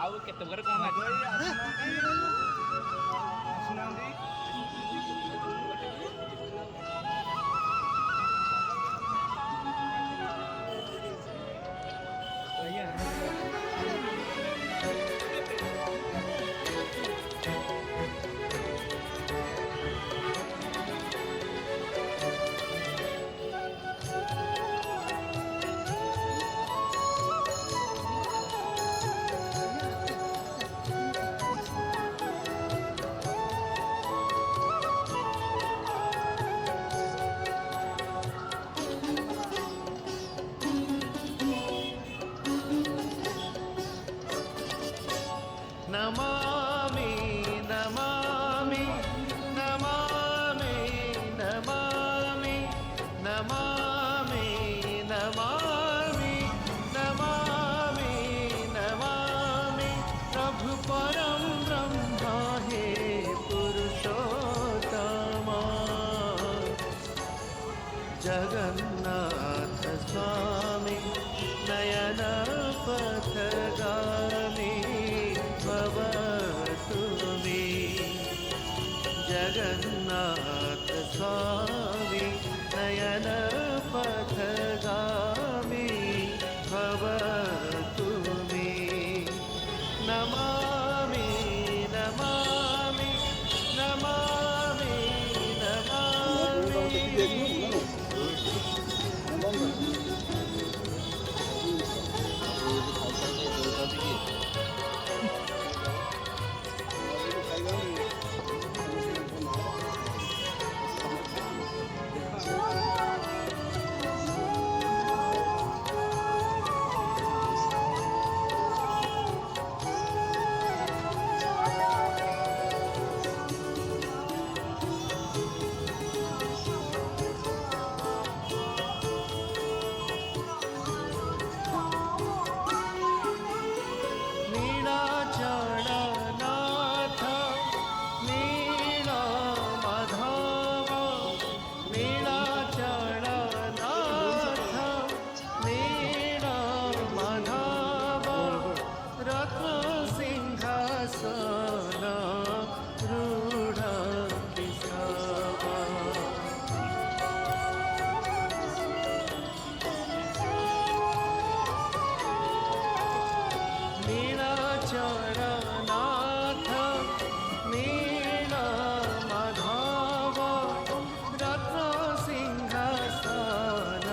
ଆଉ କେତେ ପ୍ରକାର କଣ ଆସୁନାହାନ୍ତି। नमामि नमामि नमामि नमामि नमामि नमामि नमामि नमामि प्रभु परम ब्रह्म हे पुरुषोत्तम जगन्नाथ स्वामी नयन पथगामी भवतु मे जगन्नाथ स्वामी नयन पथगामी भवतु मे नमामि नमामि नमामि नमामि चरनाथ नील माधव रत्न सिंहासन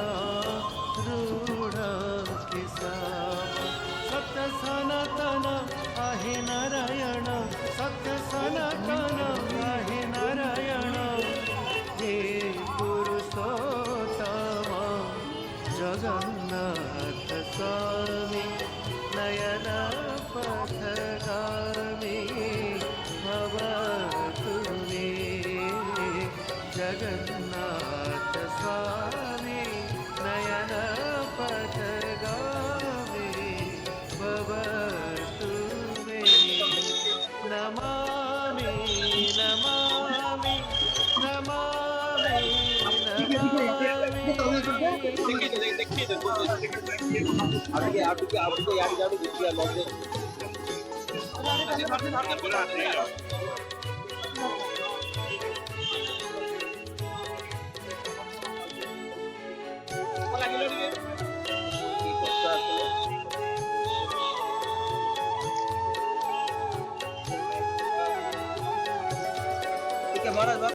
रूढ़ केशव सत्य सनातन आहे नारायण सत्य सनातन आहे नारायण हे पुरुषोत्तम जगन्नाथ स्वामी नयन पथगामी भवतु मे जगन्नाथ स्वामी नयन पथगामी भवतु मे नमामि नमामि नमामि महाराज